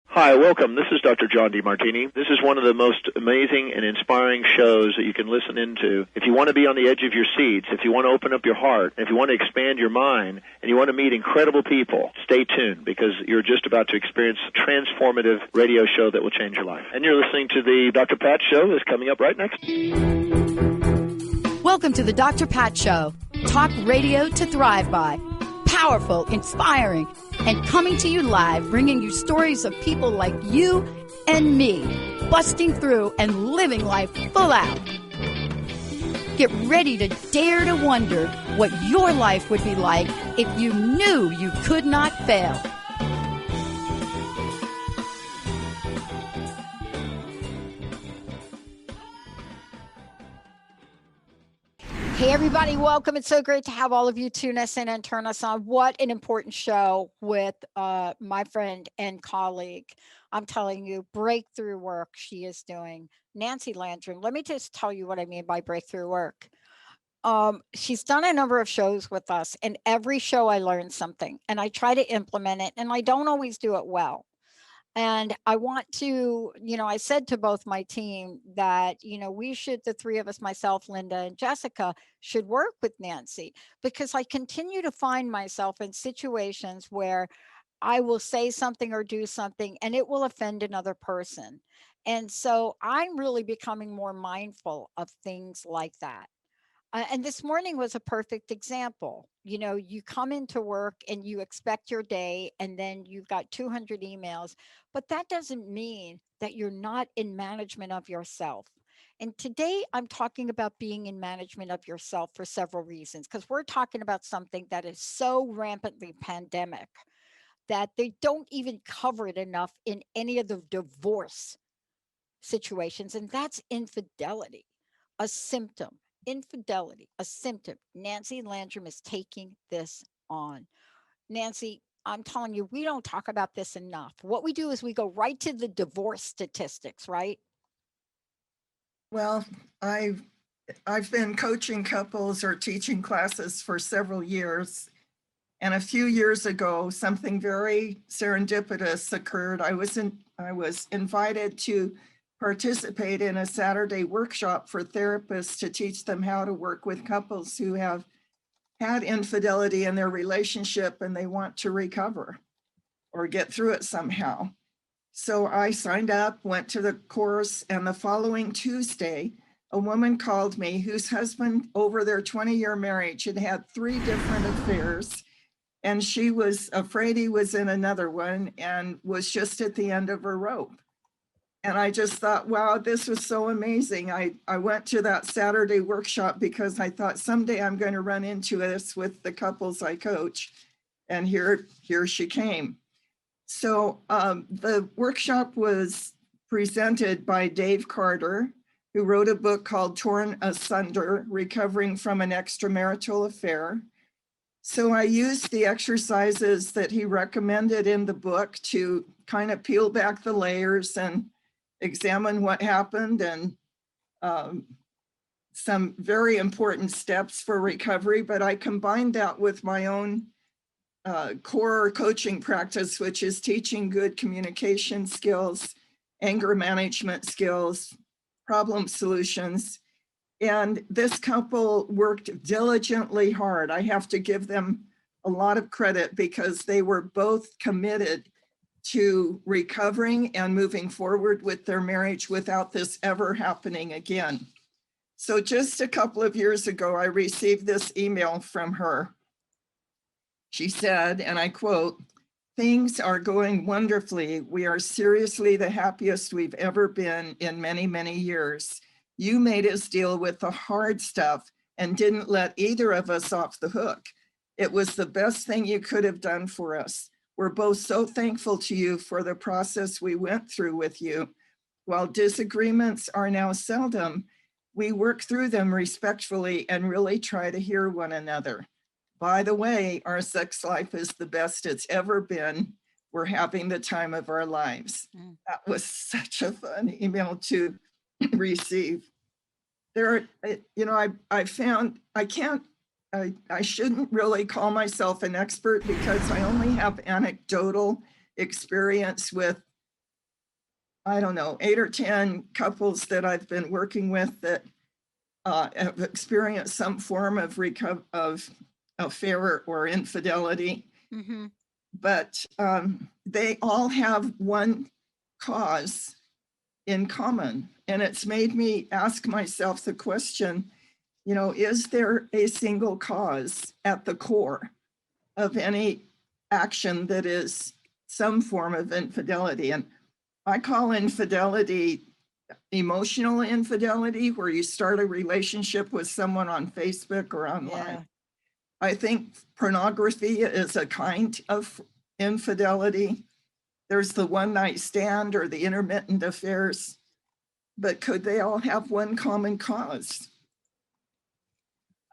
Hi, welcome. This is Dr. John DeMartini. This is one of the most amazing and inspiring shows that you can listen into. If you want to be on the edge of your seats, if you want to open up your heart, if you want to expand your mind, and you want to meet incredible people, stay tuned because you're just about to experience a transformative radio show that will change your life. And you're listening to the Dr. Pat Show that's coming up right next. Welcome to the Dr. Pat Show. Talk radio to thrive by. Powerful, inspiring, and coming to you live, bringing you stories of people like you and me, busting through and living life full out. Get ready to dare to wonder what your life would be like if you knew you could not fail. Hey, everybody, welcome. It's so great to have all of you tune us in and turn us on. What an important show with my friend and colleague. I'm telling you, breakthrough work she is doing. Nancy Landrum. Let me just tell you what I mean by breakthrough work. She's done a number of shows with us, and every show I learn something, and I try to implement it, and I don't always do it well. And I want to, I said to both my team that, we should, the three of us, myself, Linda, and Jessica, should work with Nancy, because I continue to find myself in situations where I will say something or do something and it will offend another person. And so I'm really becoming more mindful of things like that. And this morning was a perfect example. You come into work and you expect your day, and then you've got 200 emails, but that doesn't mean that you're not in management of yourself. And today I'm talking about being in management of yourself for several reasons, because we're talking about something that is so rampantly pandemic that they don't even cover it enough in any of the divorce situations, and that's infidelity, a symptom. Infidelity, a symptom. Nancy Landrum is taking this on. Nancy, I'm telling you, we don't talk about this enough. What we do is we go right to the divorce statistics, right? Well, I've been coaching couples or teaching classes for several years. And a few years ago, something very serendipitous occurred. I was invited to participate in a Saturday workshop for therapists to teach them how to work with couples who have had infidelity in their relationship and they want to recover or get through it somehow. So I signed up, went to the course, and the following Tuesday, a woman called me whose husband, over their 20-year marriage, had had 3 different affairs, and she was afraid he was in another one and was just at the end of her rope. And I just thought, wow, this was so amazing. I went to that Saturday workshop because I thought someday I'm going to run into this with the couples I coach. And here she came. So the workshop was presented by Dave Carter, who wrote a book called Torn Asunder, Recovering from an Extramarital Affair. So I used the exercises that he recommended in the book to kind of peel back the layers and examine what happened, and some very important steps for recovery. But I combined that with my own core coaching practice, which is teaching good communication skills, anger management skills, problem solutions. And this couple worked diligently hard. I have to give them a lot of credit because they were both committed to recovering and moving forward with their marriage without this ever happening again. So just a couple of years ago, I received this email from her. She said, and I quote, "Things are going wonderfully. We are seriously the happiest we've ever been in many, many years. You made us deal with the hard stuff and didn't let either of us off the hook. It was the best thing you could have done for us. We're both so thankful to you for the process we went through with you. While disagreements are now seldom, we work through them respectfully and really try to hear one another. By the way, our sex life is the best it's ever been. We're having the time of our lives." That was such a fun email to receive. I found I shouldn't really call myself an expert because I only have anecdotal experience with, I don't know, 8 or 10 couples that I've been working with that have experienced some form of affair or infidelity. Mm-hmm. But they all have one cause in common. And it's made me ask myself the question, is there a single cause at the core of any action that is some form of infidelity? And I call infidelity emotional infidelity, where you start a relationship with someone on Facebook or online. Yeah. I think pornography is a kind of infidelity. There's the one night stand or the intermittent affairs, but could they all have one common cause?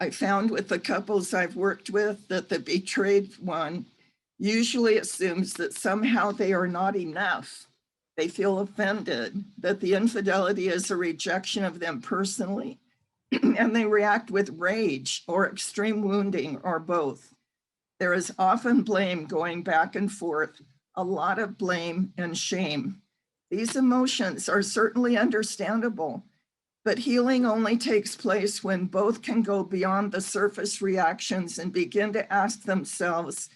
I found with the couples I've worked with that the betrayed one usually assumes that somehow they are not enough. They feel offended, that the infidelity is a rejection of them personally, and they react with rage or extreme wounding or both. There is often blame going back and forth, a lot of blame and shame. These emotions are certainly understandable, but healing only takes place when both can go beyond the surface reactions and begin to ask themselves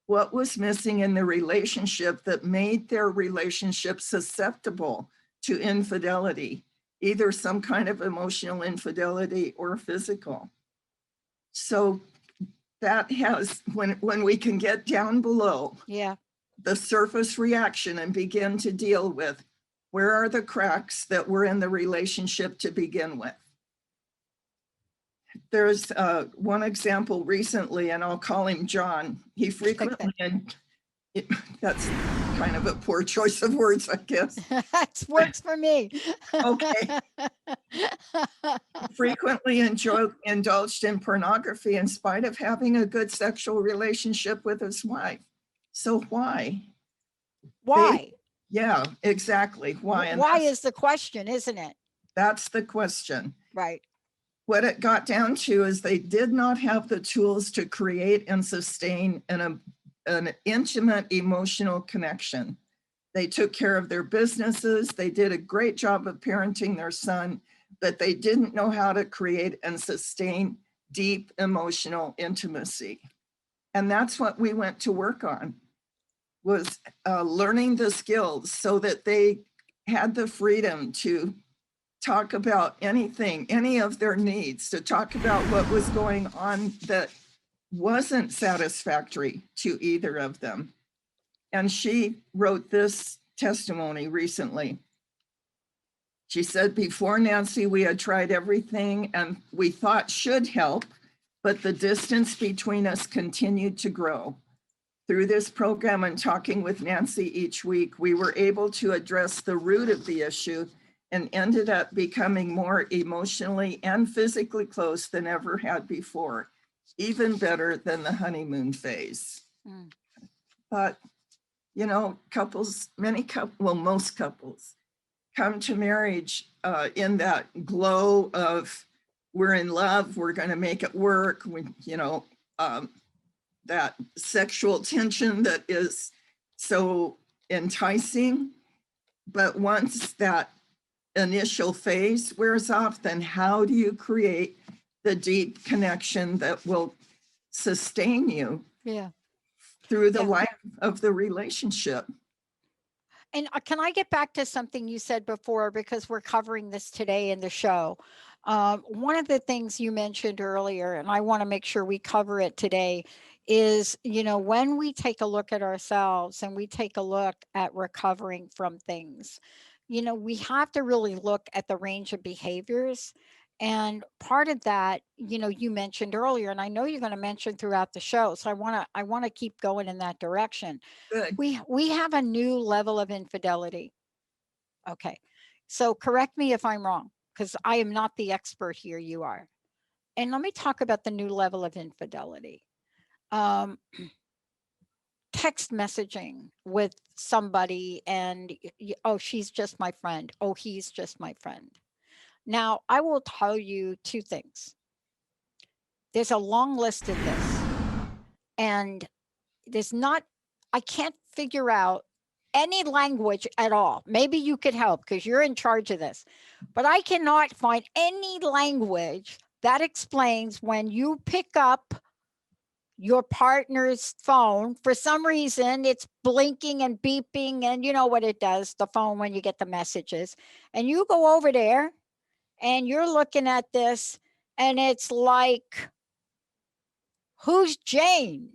what was missing in the relationship that made their relationship susceptible to infidelity, either some kind of emotional infidelity or physical. So that has, when we can get down below the surface reaction and begin to deal with where are the cracks that were in the relationship to begin with. There's one example recently, and I'll call him John. He frequently, and that's kind of a poor choice of words, I guess. That works for me. Okay. Frequently indulged in pornography in spite of having a good sexual relationship with his wife. So why? Why? Yeah, exactly. Why? And why is the question, isn't it? That's the question. Right. What it got down to is they did not have the tools to create and sustain an intimate emotional connection. They took care of their businesses. They did a great job of parenting their son, but they didn't know how to create and sustain deep emotional intimacy. And that's what we went to work on, was learning the skills so that they had the freedom to talk about anything, any of their needs, to talk about what was going on that wasn't satisfactory to either of them. And she wrote this testimony recently. She said, before Nancy, we had tried everything and we thought should help, but the distance between us continued to grow. Through this program and talking with Nancy each week, we were able to address the root of the issue and ended up becoming more emotionally and physically close than ever had before, even better than the honeymoon phase. But, couples, most couples come to marriage in that glow of we're in love, we're going to make it work, that sexual tension that is so enticing. But once that initial phase wears off, then how do you create the deep connection that will sustain you through the life of the relationship? And can I get back to something you said before, because we're covering this today in the show? One of the things you mentioned earlier, and I want to make sure we cover it today, is, when we take a look at ourselves and we take a look at recovering from things, we have to really look at the range of behaviors. And part of that, you mentioned earlier, and I know you're going to mention throughout the show. So I want to keep going in that direction. Good. We have a new level of infidelity. Okay. So correct me if I'm wrong, because I am not the expert here. You are. And let me talk about the new level of infidelity. Text messaging with somebody and, oh, she's just my friend. Oh, he's just my friend. Now, I will tell you two things. There's a long list of this, and I can't figure out any language at all. Maybe you could help because you're in charge of this, but I cannot find any language that explains when you pick up your partner's phone, for some reason it's blinking and beeping, and you know what it does, the phone, when you get the messages, and you go over there and you're looking at this and it's like, who's Jane?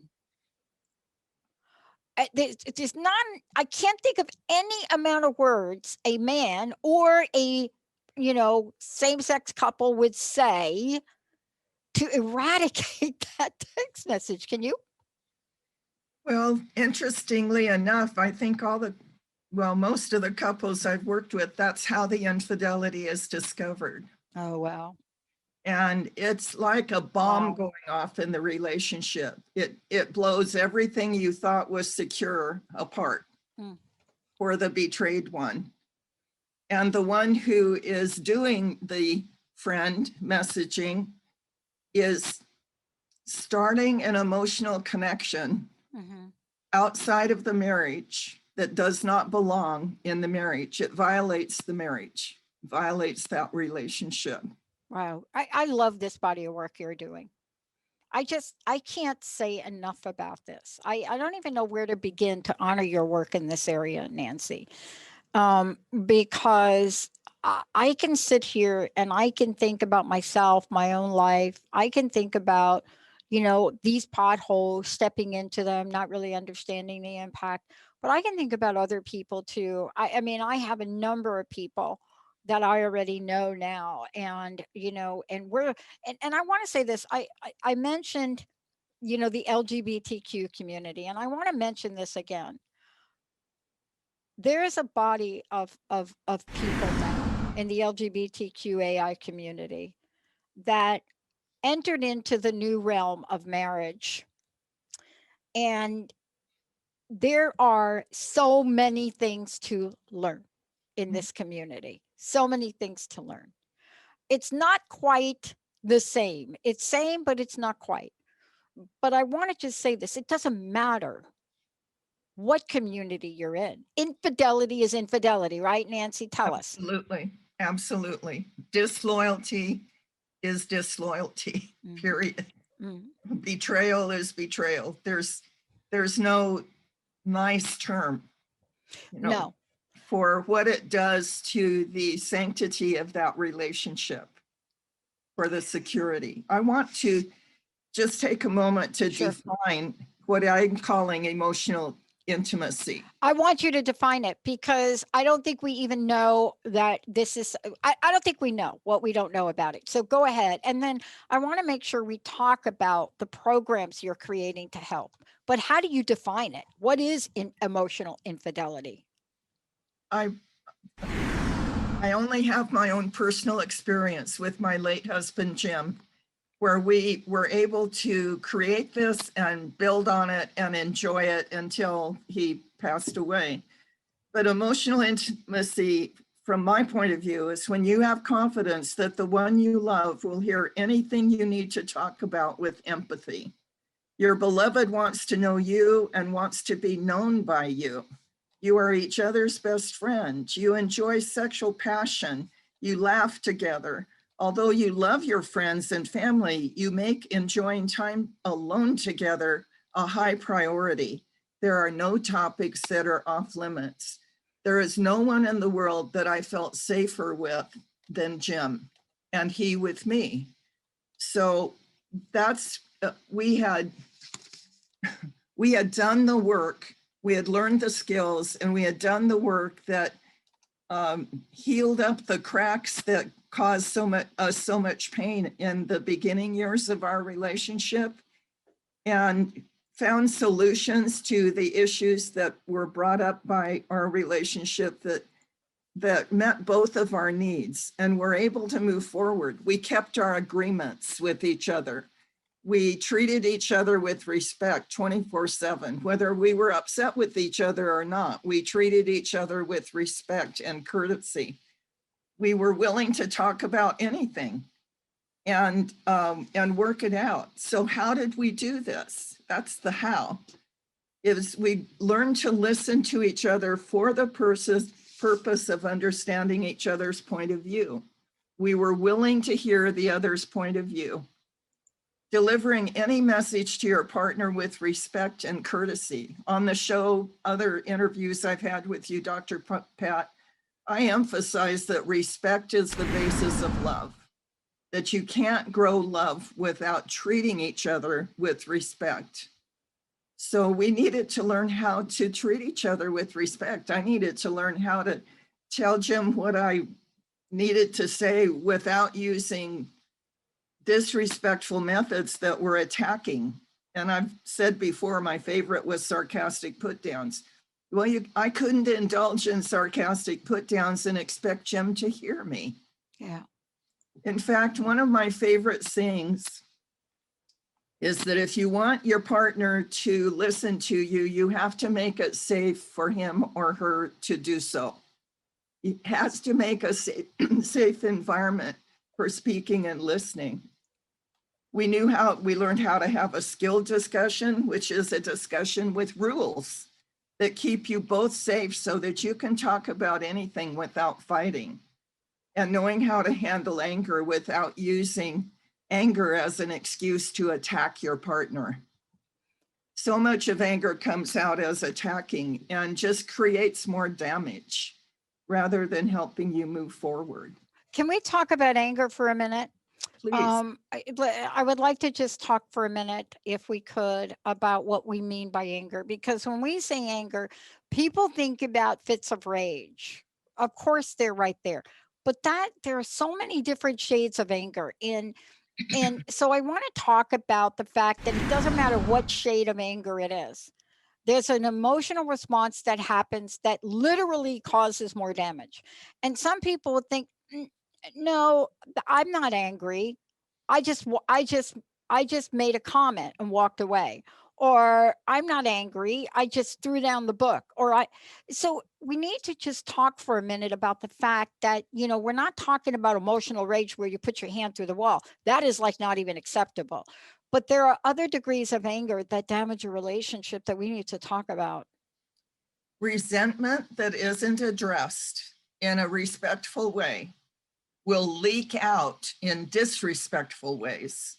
There's not, I can't think of any amount of words a man or a, same-sex couple would say to eradicate that text message. Can you? Well, interestingly enough, I think most of the couples I've worked with, that's how the infidelity is discovered. Oh, wow. And it's like a bomb Wow. going off in the relationship. It blows everything you thought was secure apart for the betrayed one. And the one who is doing the friend messaging is starting an emotional connection outside of the marriage that does not belong in the marriage. It violates the marriage, violates that relationship. Wow. I love this body of work you're doing. I can't say enough about this. I don't even know where to begin to honor your work in this area, Nancy, because I can sit here and I can think about myself, my own life. I can think about, these potholes, stepping into them, not really understanding the impact, but I can think about other people too. I mean, I have a number of people that I already know now. And, and I want to say this, I mentioned, the LGBTQ community, and I want to mention this again. There is a body of people now in the LGBTQAI community that entered into the new realm of marriage. And there are so many things to learn in this community, so many things to learn. It's not quite the same. It's same, but it's not quite. But I want to just say this, it doesn't matter what community you're in. Infidelity is infidelity, right, Nancy? Tell us. Absolutely. Disloyalty is disloyalty, period. Betrayal is betrayal. There's no nice term, No. for what it does to the sanctity of that relationship, for the security. I want to just take a moment to define what I'm calling emotional intimacy. I want you to define it, because I don't think we even know that this is, I don't think we know what we don't know about it. So go ahead. And then I want to make sure we talk about the programs you're creating to help. But how do you define it? What is emotional infidelity? I only have my own personal experience with my late husband, Jim, where we were able to create this and build on it and enjoy it until he passed away. But emotional intimacy, from my point of view, is when you have confidence that the one you love will hear anything you need to talk about with empathy. Your beloved wants to know you and wants to be known by you. You are each other's best friend. You enjoy sexual passion. You laugh together. Although you love your friends and family, you make enjoying time alone together a high priority. There are no topics that are off limits. There is no one in the world that I felt safer with than Jim, and he with me. So that's, we had done the work, we had learned the skills, and we had done the work that healed up the cracks that caused so much pain in the beginning years of our relationship, and found solutions to the issues that were brought up by our relationship that met both of our needs, and were able to move forward. We kept our agreements with each other. We treated each other with respect 24/7, whether we were upset with each other or not. We treated each other with respect and courtesy. We were willing to talk about anything and work it out. So how did we do this? That's the how. We learned to listen to each other for the purpose of understanding each other's point of view. We were willing to hear the other's point of view. Delivering any message to your partner with respect and courtesy. On the show, other interviews I've had with you, Dr. Pat, I emphasize that respect is the basis of love, that you can't grow love without treating each other with respect. So we needed to learn how to treat each other with respect. I needed to learn how to tell Jim what I needed to say without using disrespectful methods that were attacking. And I've said before, my favorite was sarcastic put downs. Well, I couldn't indulge in sarcastic put downs and expect Jim to hear me. Yeah. In fact, one of my favorite sayings is that if you want your partner to listen to you, you have to make it safe for him or her to do so. It has to make a safe environment for speaking and listening. We learned how to have a skilled discussion, which is a discussion with rules that keep you both safe so that you can talk about anything without fighting, and knowing how to handle anger without using anger as an excuse to attack your partner. So much of anger comes out as attacking and just creates more damage rather than helping you move forward. Can we talk about anger for a minute? Please. I would like to just talk for a minute, if we could, about what we mean by anger, because when we say anger, people think about fits of rage. Of course, they're right there, but there are so many different shades of anger. And so I want to talk about the fact that it doesn't matter what shade of anger it is. There's an emotional response that happens that literally causes more damage. And some people would think, no, I'm not angry. I just made a comment and walked away. Or I'm not angry. I just threw down the book. So we need to just talk for a minute about the fact that, we're not talking about emotional rage where you put your hand through the wall. That is like not even acceptable. But there are other degrees of anger that damage a relationship that we need to talk about. Resentment that isn't addressed in a respectful way will leak out in disrespectful ways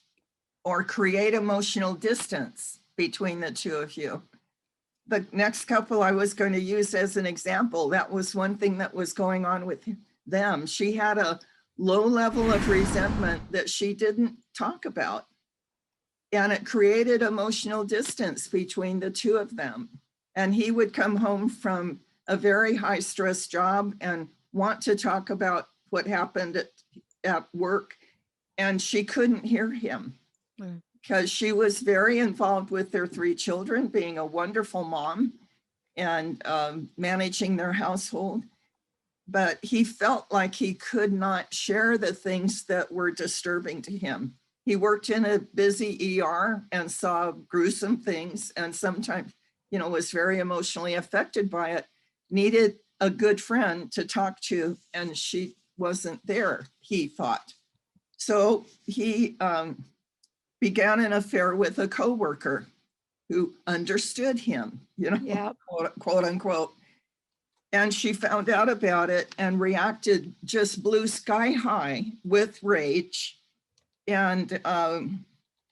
or create emotional distance between the two of you. The next couple I was going to use as an example, that was one thing that was going on with them. She had a low level of resentment that she didn't talk about. And it created emotional distance between the two of them. And he would come home from a very high stress job and want to talk about what happened at work. And she couldn't hear him because she was very involved with their 3 children, being a wonderful mom and managing their household. But he felt like he could not share the things that were disturbing to him. He worked in a busy ER and saw gruesome things, and sometimes, was very emotionally affected by it, needed a good friend to talk to, and she wasn't there, he thought. So he began an affair with a coworker who understood him, Yep. quote unquote. And she found out about it and reacted just blue sky high with rage, and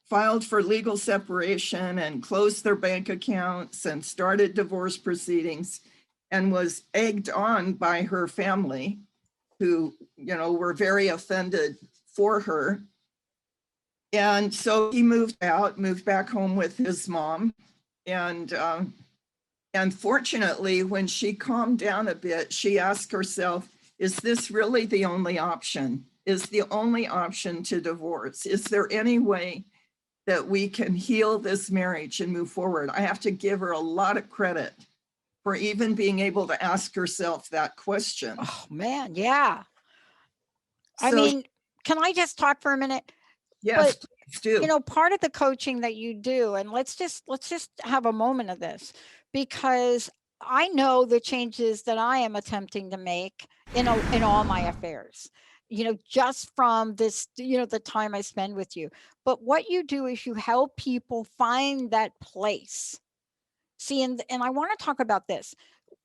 filed for legal separation and closed their bank accounts and started divorce proceedings, and was egged on by her family who, were very offended for her. And so he moved back home with his mom. And fortunately, when she calmed down a bit, she asked herself, is this really the only option? Is the only option to divorce? Is there any way that we can heal this marriage and move forward? I have to give her a lot of credit for even being able to ask herself that question. Oh man, yeah. So, I mean, can I just talk for a minute? Yes, but, please do. Part of the coaching that you do, and let's just have a moment of this, because I know the changes that I am attempting to make in all my affairs, just from this, the time I spend with you. But what you do is you help people find that place. See, and I want to talk about this.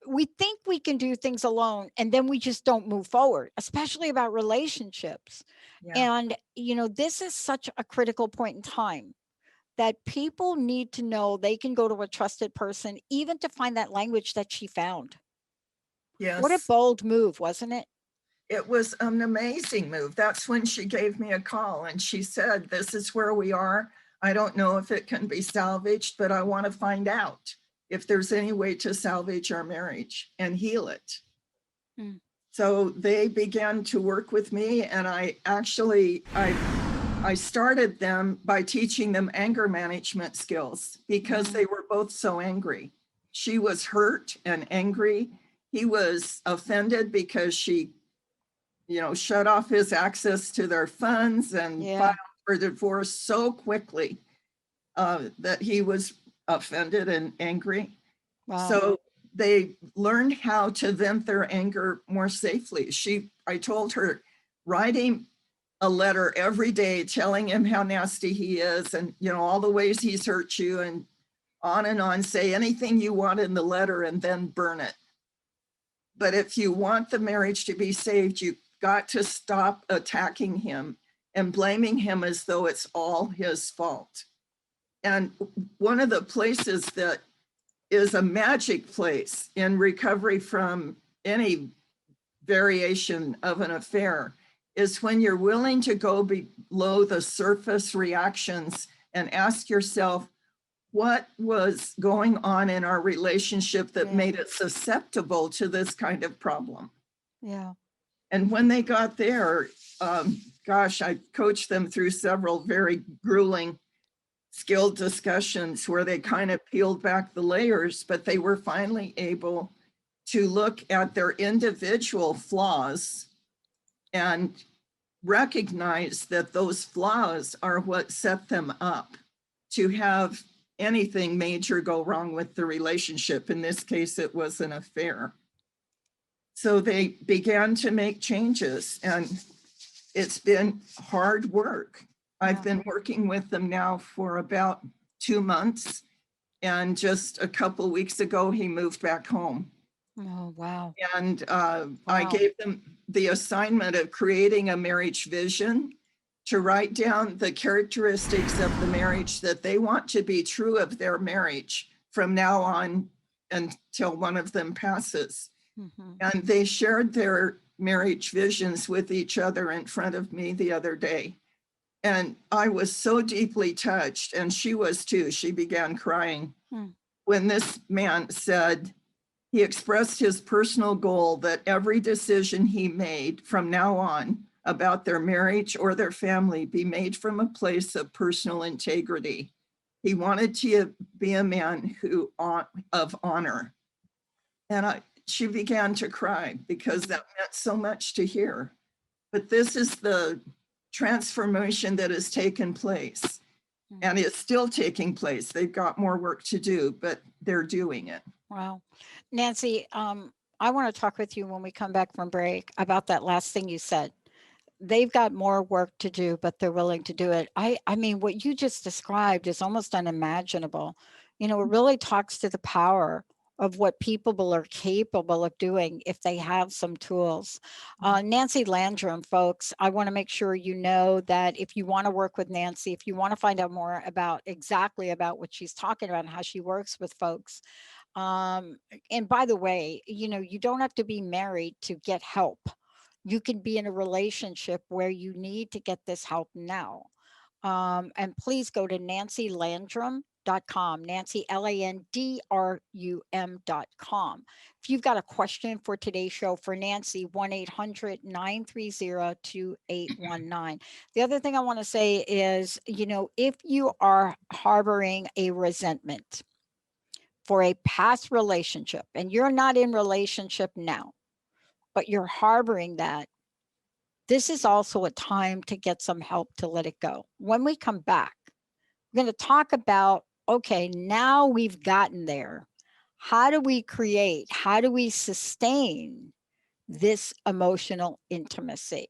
We think we can do things alone, and then we just don't move forward, especially about relationships. Yeah. And, this is such a critical point in time that people need to know they can go to a trusted person, even to find that language that she found. What a Yes. bold move, wasn't it? It was an amazing move. That's when she gave me a call and she said, "This is where we are. I don't know if it can be salvaged, but I want to find out if there's any way to salvage our marriage and heal it." Mm. So they began to work with me, and I started them by teaching them anger management skills because they were both so angry. She was hurt and angry. He was offended because she, shut off his access to their funds and filed for divorce so quickly that he was offended and angry. Wow. So they learned how to vent their anger more safely. I told her, write him a letter every day telling him how nasty he is and, all the ways he's hurt you, and on. Say anything you want in the letter and then burn it. But if you want the marriage to be saved, you've got to stop attacking him and blaming him as though it's all his fault. And one of the places that is a magic place in recovery from any variation of an affair is when you're willing to go below the surface reactions and ask yourself, what was going on in our relationship that made it susceptible to this kind of problem? Yeah. And when they got there, I coached them through several very grueling skilled discussions where they kind of peeled back the layers, but they were finally able to look at their individual flaws and recognize that those flaws are what set them up to have anything major go wrong with the relationship. In this case, it was an affair. So they began to make changes, and it's been hard work. I've been working with them now for about 2 months, and just a couple of weeks ago, he moved back home. Oh, wow. And I gave them the assignment of creating a marriage vision, to write down the characteristics of the marriage that they want to be true of their marriage from now on until one of them passes. Mm-hmm. And they shared their marriage visions with each other in front of me the other day. And I was so deeply touched, and she was too. She began crying when this man said, he expressed his personal goal that every decision he made from now on about their marriage or their family be made from a place of personal integrity. He wanted to be a man of honor. And she began to cry because that meant so much to hear. But this is the transformation that has taken place, and it's still taking place. They've got more work to do, but they're doing it. Wow. Nancy, I want to talk with you when we come back from break about that last thing you said. They've got more work to do, but they're willing to do it. I mean, what you just described is almost unimaginable. It really talks to the power of what people are capable of doing if they have some tools. Nancy Landrum, folks, I want to make sure you know that if you want to work with Nancy, if you want to find out more about what she's talking about and how she works with folks. And by the way, you don't have to be married to get help. You can be in a relationship where you need to get this help now. And please go to nancylandrum.com, Nancy, LANDRUM.com. If you've got a question for today's show for Nancy, 1-800-930-2819. The other thing I want to say is, if you are harboring a resentment for a past relationship and you're not in relationship now, but you're harboring that, this is also a time to get some help to let it go. When we come back, we're going to talk about, okay, now we've gotten there. How do we create, how do we sustain this emotional intimacy?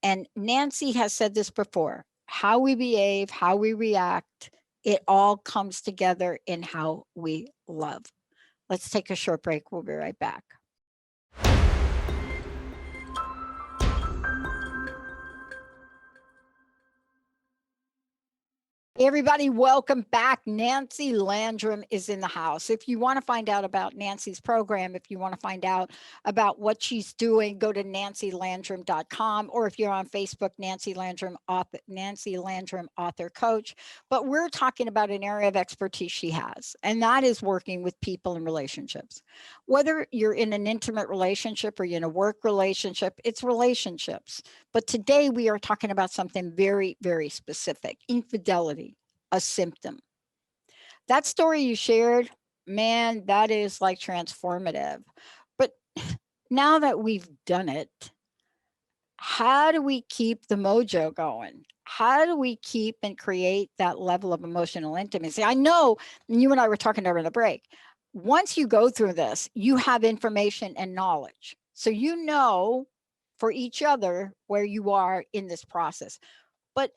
And Nancy has said this before, how we behave, how we react, it all comes together in how we love. Let's take a short break. We'll be right back. Hey everybody, welcome back. Nancy Landrum is in the house. If you want to find out about Nancy's program, if you want to find out about what she's doing, go to nancylandrum.com, or if you're on Facebook, Nancy Landrum author coach. But we're talking about an area of expertise she has, and that is working with people in relationships. Whether you're in an intimate relationship or you're in a work relationship, it's relationships. But today we are talking about something very, very specific: infidelity, a symptom. That story you shared, man, that is like transformative. But now that we've done it, how do we keep the mojo going? How do we keep and create that level of emotional intimacy? I know you and I were talking over the break. Once you go through this, you have information and knowledge. So you know for each other where you are in this process. But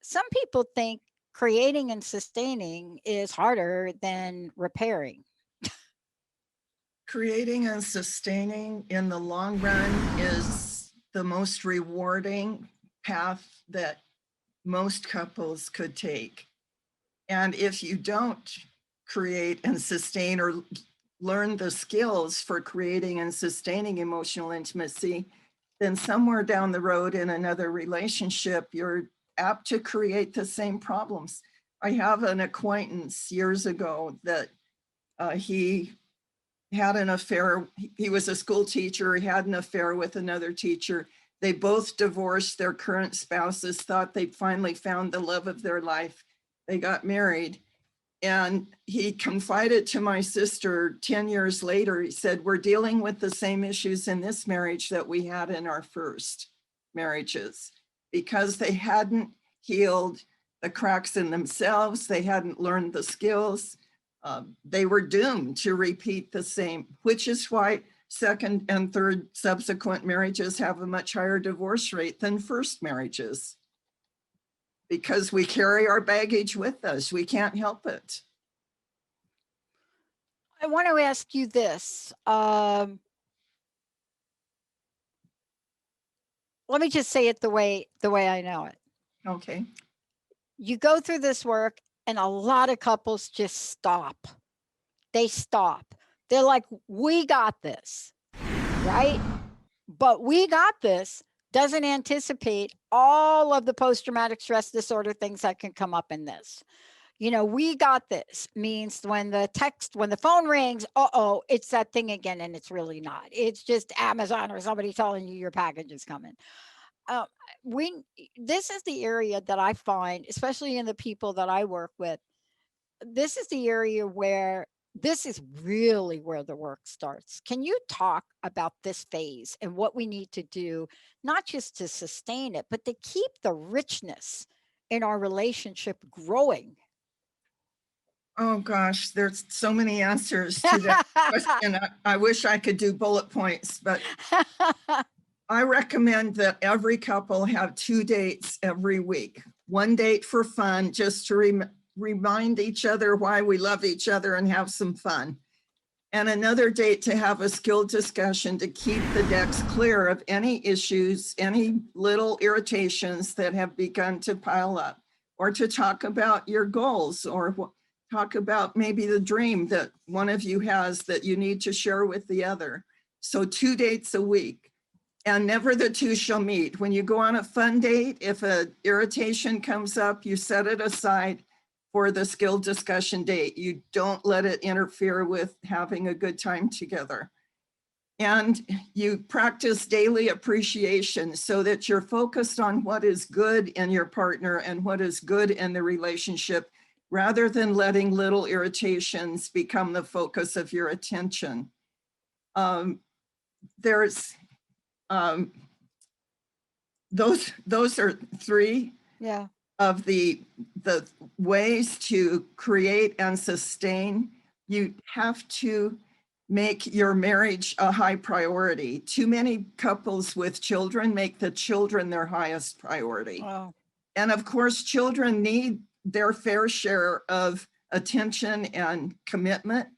some people think creating and sustaining is harder than repairing. Creating and sustaining in the long run is the most rewarding path that most couples could take. And if you don't create and sustain or learn the skills for creating and sustaining emotional intimacy, then somewhere down the road in another relationship, you're apt to create the same problems. I have an acquaintance years ago that he had an affair. He was a school teacher. He had an affair with another teacher. They both divorced their current spouses, thought they'd finally found the love of their life. They got married. And he confided to my sister 10 years later, he said, we're dealing with the same issues in this marriage that we had in our first marriages, because they hadn't healed the cracks in themselves. They hadn't learned the skills. They were doomed to repeat the same, which is why second and third subsequent marriages have a much higher divorce rate than first marriages. Because we carry our baggage with us. We can't help it. I want to ask you this. Let me just say it the way I know it. Okay. You go through this work and a lot of couples just stop. They stop. They're like, we got this, right? But we got this doesn't anticipate all of the post-traumatic stress disorder things that can come up in this. You know, we got this means when the phone rings, it's that thing again, and it's really not. It's just Amazon or somebody telling you your package is coming. This is the area that I find, especially in the people that I work with, this is the area where this is really where the work starts. Can you talk about this phase and what we need to do, not just to sustain it, but to keep the richness in our relationship growing? Oh gosh, there's so many answers to that question. I wish I could do bullet points, but I recommend that every couple have 2 dates every week. One date for fun, just to remind each other why we love each other and have some fun. And another date to have a skilled discussion to keep the decks clear of any issues, any little irritations that have begun to pile up, or to talk about your goals, or talk about maybe the dream that one of you has that you need to share with the other. So 2 dates a week, and never the two shall meet. When you go on a fun date, if an irritation comes up, you set it aside for the skilled discussion date. You don't let it interfere with having a good time together. And you practice daily appreciation so that you're focused on what is good in your partner and what is good in the relationship, rather than letting little irritations become the focus of your attention. Those are 3 of the ways to create and sustain You have to make your marriage a high priority. Too many couples with children make the children their highest priority. Oh, And of course, children need their fair share of attention and commitment,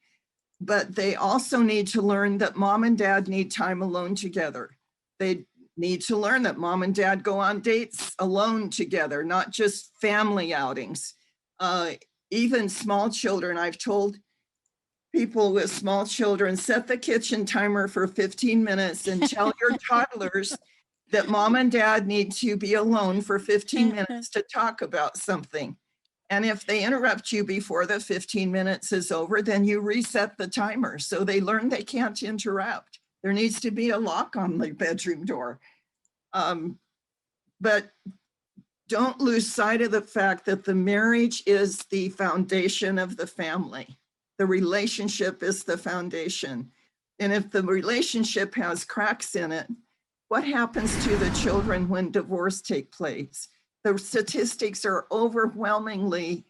but they also need to learn that mom and dad need time alone together. They need to learn that mom and dad go on dates alone together, not just family outings. Even small children, I've told people with small children, set the kitchen timer for 15 minutes and tell your toddlers that mom and dad need to be alone for 15 minutes to talk about something. And if they interrupt you before the 15 minutes is over, then you reset the timer. So they learn they can't interrupt. There needs to be a lock on the bedroom door. But don't lose sight of the fact that the marriage is the foundation of the family. The relationship is the foundation. And if the relationship has cracks in it, what happens to the children when divorce takes place? The statistics are overwhelmingly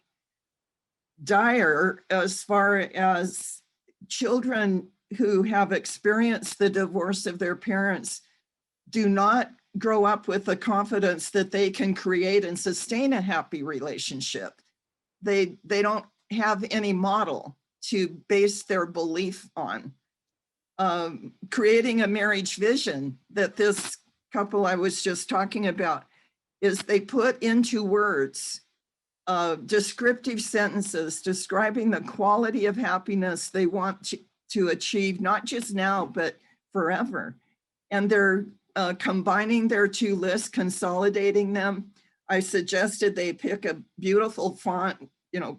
dire as far as children who have experienced the divorce of their parents do not grow up with the confidence that they can create and sustain a happy relationship. They don't have any model to base their belief on. Creating a marriage vision that this couple I was just talking about is they put into words descriptive sentences describing the quality of happiness they want to achieve, not just now, but forever. And they're combining their two lists, consolidating them. I suggested they pick a beautiful font,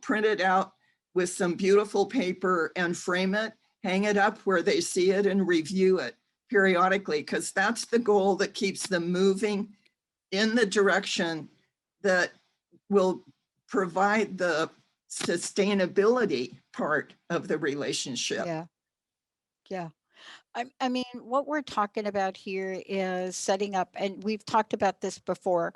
print it out with some beautiful paper and frame it, hang it up where they see it and review it periodically, because that's the goal that keeps them moving in the direction that will provide the sustainability part of the relationship. yeah. Yeah. I mean, what we're talking about here is setting up, and we've talked about this before,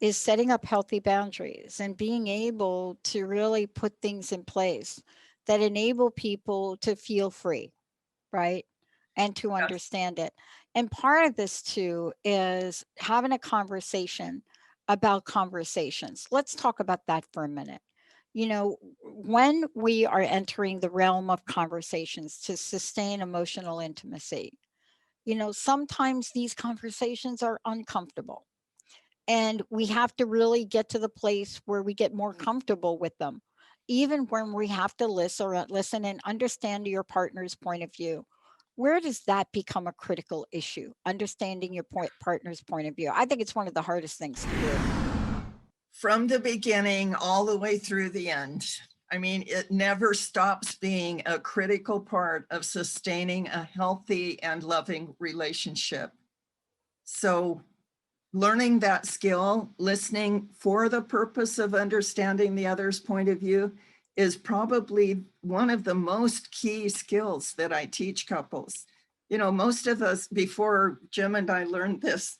is setting up healthy boundaries and being able to really put things in place that enable people to feel free, right? And to Yes. understand it. And part of this too is having a conversation about conversations. Let's talk about that for a minute. When we are entering the realm of conversations to sustain emotional intimacy, sometimes these conversations are uncomfortable. And we have to really get to the place where we get more comfortable with them, even when we have to listen and understand your partner's point of view. Where does that become a critical issue? Understanding your partner's point of view. I think it's one of the hardest things to do. From the beginning all the way through the end. I mean, it never stops being a critical part of sustaining a healthy and loving relationship. So learning that skill, listening for the purpose of understanding the other's point of view, is probably one of the most key skills that I teach couples. Most of us, before Jim and I learned this,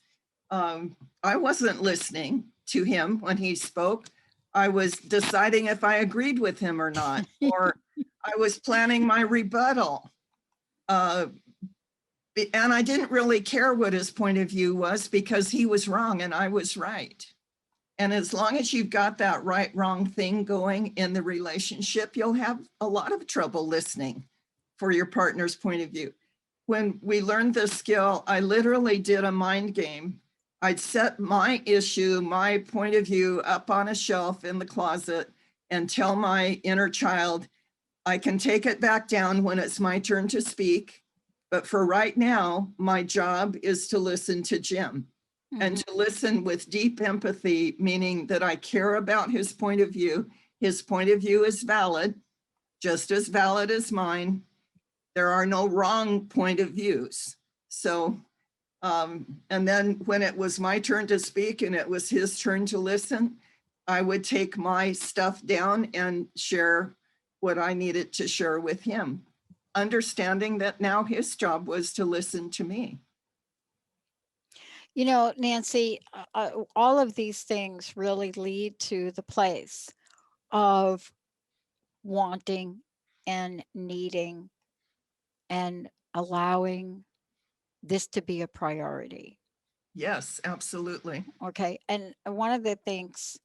I wasn't listening to him when he spoke. I was deciding if I agreed with him or not, or I was planning my rebuttal. And I didn't really care what his point of view was because he was wrong and I was right. And as long as you've got that right, wrong thing going in the relationship, you'll have a lot of trouble listening for your partner's point of view. When we learned this skill, I literally did a mind game. I'd set my issue, my point of view up on a shelf in the closet and tell my inner child, I can take it back down when it's my turn to speak. But for right now, my job is to listen to Jim and to listen with deep empathy, meaning that I care about his point of view. His point of view is valid, just as valid as mine. There are no wrong point of views. So, and then when it was my turn to speak and it was his turn to listen, I would take my stuff down and share what I needed to share with him, understanding that now his job was to listen to me. Nancy, all of these things really lead to the place of wanting and needing and allowing this to be a priority. Yes, absolutely. Okay. And one of the things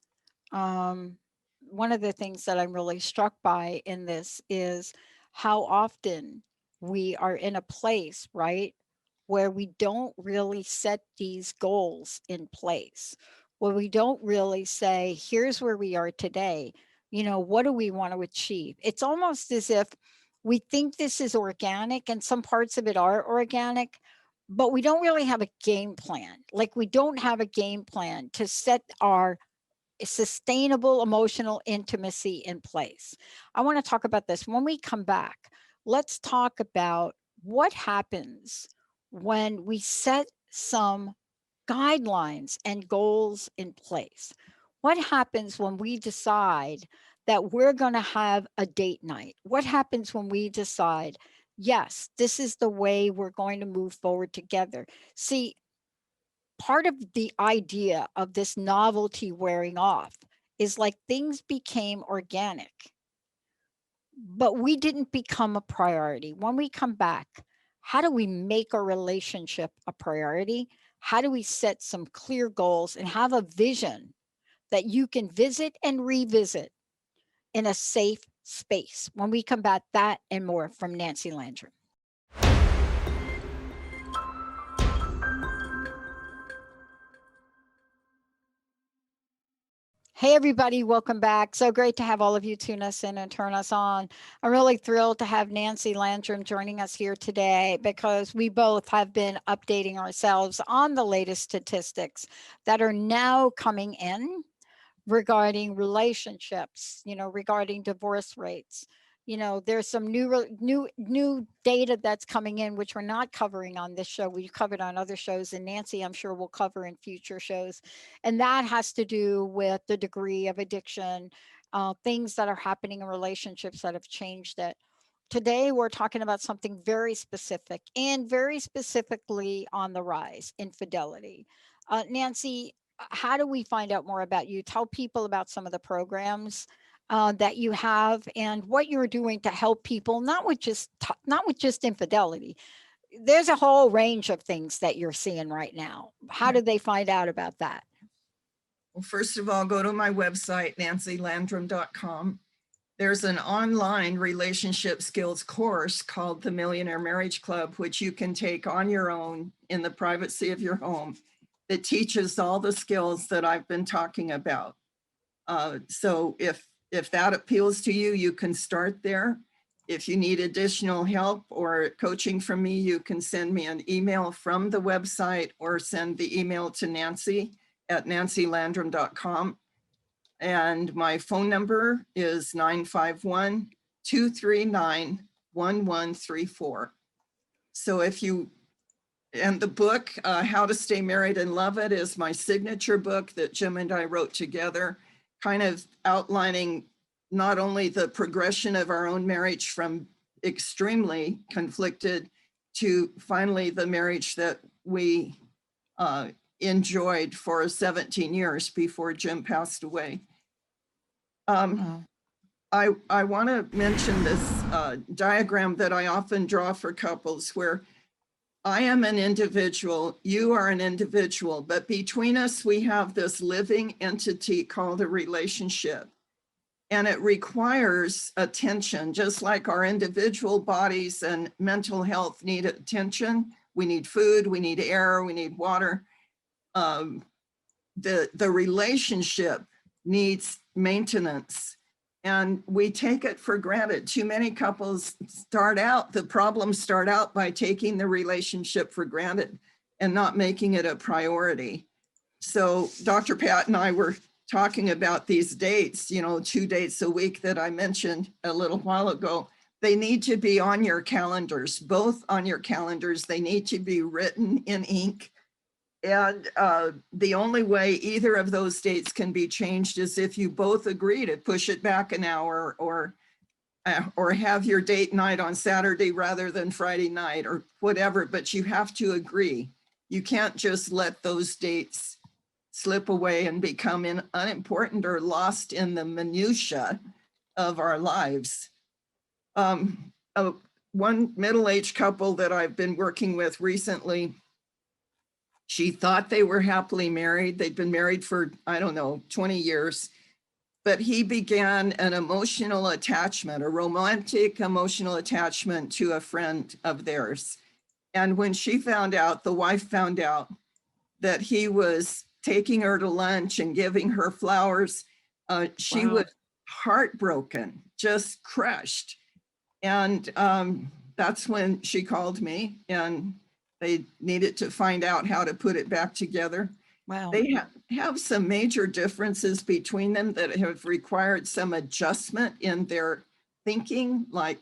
that I'm really struck by in this is how often we are in a place, right, where we don't really set these goals in place, where we don't really say, here's where we are today. What do we want to achieve? It's almost as if we think this is organic, and some parts of it are organic, but we don't really have a game plan. Like, we don't have a game plan to set our sustainable emotional intimacy in place. I want to talk about this. When we come back, let's talk about what happens when we set some guidelines and goals in place. What happens when we decide that we're going to have a date night? What happens when we decide, yes, this is the way we're going to move forward together? See, part of the idea of this novelty wearing off is like things became organic, but we didn't become a priority. When we come back, how do we make our relationship a priority? How do we set some clear goals and have a vision that you can visit and revisit in a safe space? When we come back, that and more from Nancy Landrum. Hey, everybody, welcome back. So great to have all of you tune us in and turn us on. I'm really thrilled to have Nancy Landrum joining us here today, because we both have been updating ourselves on the latest statistics that are now coming in regarding relationships, regarding divorce rates. There's some new data that's coming in, which we're not covering on this show. We covered on other shows, and Nancy, I'm sure, will cover in future shows. And that has to do with the degree of addiction, things that are happening in relationships that have changed it. Today, we're talking about something very specific, and very specifically on the rise: infidelity. Nancy, how do we find out more about you? Tell people about some of the programs that you have and what you're doing to help people, not with just infidelity. There's a whole range of things that you're seeing right now. How do they find out about that? Well, first of all, go to my website, nancylandrum.com. There's an online relationship skills course called the Millionaire Marriage Club, which you can take on your own in the privacy of your home, that teaches all the skills that I've been talking about. So if that appeals to you, you can start there. If you need additional help or coaching from me, you can send me an email from the website, or send the email to Nancy at nancylandrum.com. And my phone number is 951-239-1134. So and the book, How to Stay Married and Love It, is my signature book that Jim and I wrote together, kind of outlining not only the progression of our own marriage from extremely conflicted to finally the marriage that we enjoyed for 17 years before Jim passed away. I want to mention this diagram that I often draw for couples, where I am an individual, you are an individual, but between us, we have this living entity called a relationship. And it requires attention, just like our individual bodies and mental health need attention. We need food, we need air, we need water. The relationship needs maintenance, and we take it for granted. Too many couples the problems start out by taking the relationship for granted and not making it a priority. So Dr. Pat and I were talking about these dates, 2 dates a week that I mentioned a little while ago. They need to be on your calendars, both on your calendars. They need to be written in ink. And the only way either of those dates can be changed is if you both agree to push it back an hour, or have your date night on Saturday rather than Friday night, or whatever, but you have to agree. You can't just let those dates slip away and become unimportant or lost in the minutia of our lives. One middle-aged couple that I've been working with recently, she thought they were happily married. They'd been married for, I don't know, 20 years. But he began an emotional attachment, a romantic emotional attachment to a friend of theirs. And when she found out, the wife found out that he was taking her to lunch and giving her flowers, she was heartbroken, just crushed. And that's when she called me, and they needed to find out how to put it back together. Wow. They have some major differences between them that have required some adjustment in their thinking. Like,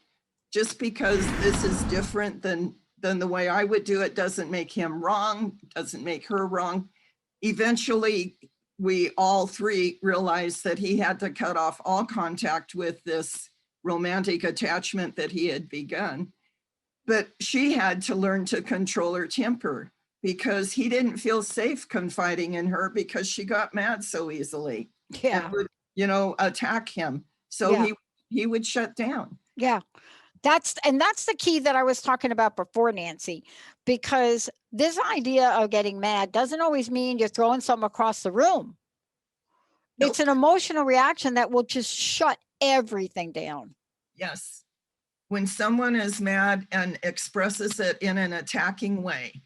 just because this is different than the way I would do it doesn't make him wrong, doesn't make her wrong. Eventually, we all three realized that he had to cut off all contact with this romantic attachment that he had begun. But she had to learn to control her temper, because he didn't feel safe confiding in her because she got mad so easily. Yeah. And would, attack him. So Yeah. he would shut down. Yeah. That's the key that I was talking about before, Nancy, because this idea of getting mad doesn't always mean you're throwing something across the room. Nope. It's an emotional reaction that will just shut everything down. Yes. When someone is mad and expresses it in an attacking way,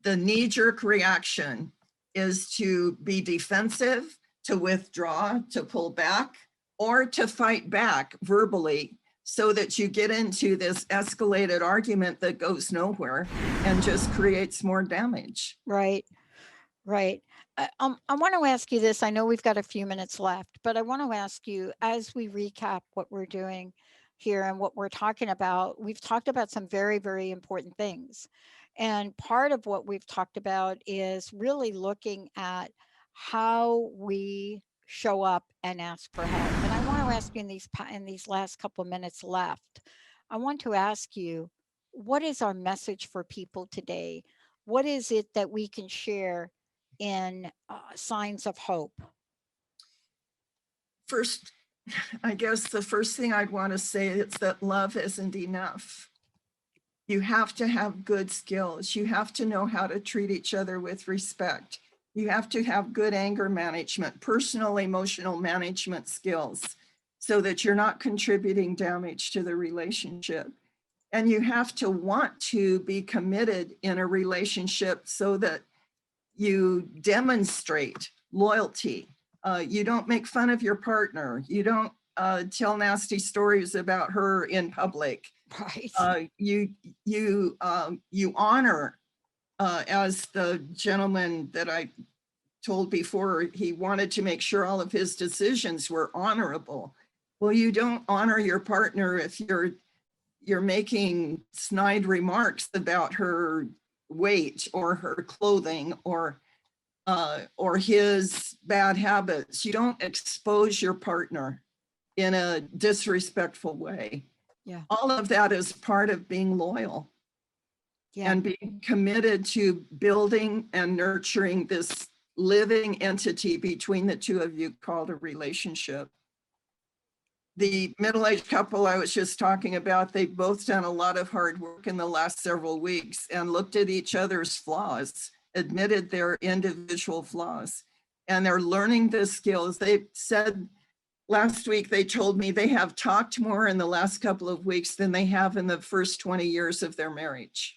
the knee-jerk reaction is to be defensive, to withdraw, to pull back, or to fight back verbally, so that you get into this escalated argument that goes nowhere and just creates more damage. Right. Right. I want to ask you this. I know we've got a few minutes left, but I want to ask you, as we recap what we're doing here and what we're talking about, we've talked about some very, very important things. And part of what we've talked about is really looking at how we show up and ask for help. And I want to ask you in these last couple of minutes left, I want to ask you, what is our message for people today? What is it that we can share in signs of hope? First, I guess the first thing I'd want to say is that love isn't enough. You have to have good skills. You have to know how to treat each other with respect. You have to have good anger management, personal emotional management skills, so that you're not contributing damage to the relationship. And you have to want to be committed in a relationship so that you demonstrate loyalty. You don't make fun of your partner. You don't tell nasty stories about her in public. Right. You honor, as the gentleman that I told before, he wanted to make sure all of his decisions were honorable. Well, you don't honor your partner if you're making snide remarks about her weight or her clothing or his bad habits. You don't expose your partner in a disrespectful way. Yeah. All of that is part of being loyal. Yeah. And being committed to building and nurturing this living entity between the two of you called a relationship. The middle-aged couple I was just talking about, they've both done a lot of hard work in the last several weeks and looked at each other's flaws, admitted their individual flaws, and they're learning the skills. They said last week, they told me they have talked more in the last couple of weeks than they have in the first 20 years of their marriage.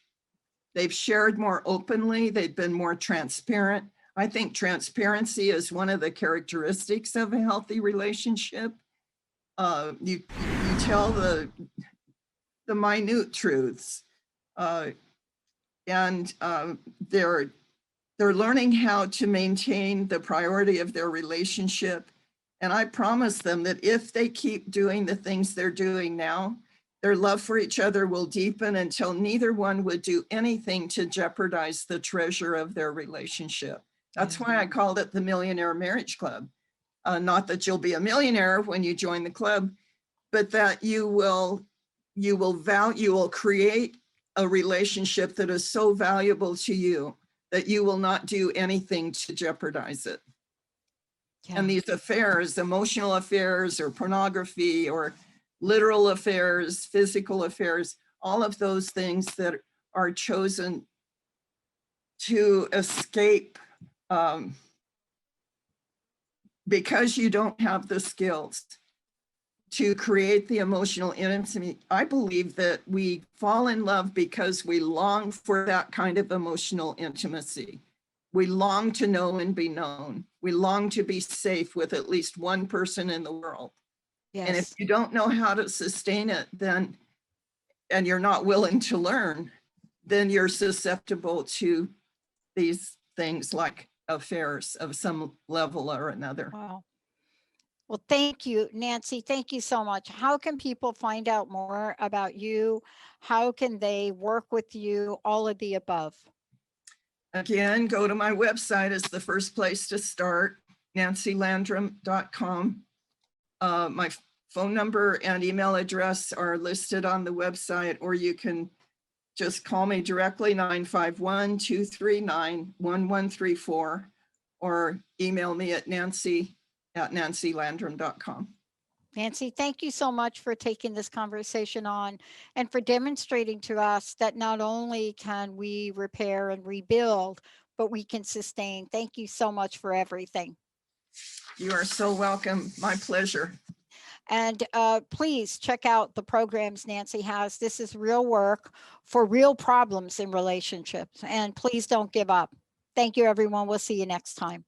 They've shared more openly. They've been more transparent. I think transparency is one of the characteristics of a healthy relationship. You tell the minute truths, and they're learning how to maintain the priority of their relationship. And I promise them that if they keep doing the things they're doing now, their love for each other will deepen until neither one would do anything to jeopardize the treasure of their relationship. That's why I called it the Millionaire Marriage Club. Not that you'll be a millionaire when you join the club, but that you will create a relationship that is so valuable to you that you will not do anything to jeopardize it. Yeah. And these affairs, emotional affairs or pornography or literal affairs, physical affairs, all of those things that are chosen to escape because you don't have the skills to create the emotional intimacy. I believe that we fall in love because we long for that kind of emotional intimacy. We long to know and be known. We long to be safe with at least one person in the world. Yes. And if you don't know how to sustain it, then, and you're not willing to learn, then you're susceptible to these things like affairs of some level or another. Wow. Well, thank you, Nancy. Thank you so much. How can people find out more about you? How can they work with you? All of the above. Again, go to my website is the first place to start, nancylandrum.com. My phone number and email address are listed on the website, or you can just call me directly, 951-239-1134, or email me at nancy@nancylandrum.com. Nancy, thank you so much for taking this conversation on and for demonstrating to us that not only can we repair and rebuild, but we can sustain. Thank you so much for everything. You are so welcome. My pleasure. And please check out the programs Nancy has. This is real work for real problems in relationships. And please don't give up. Thank you, everyone. We'll see you next time.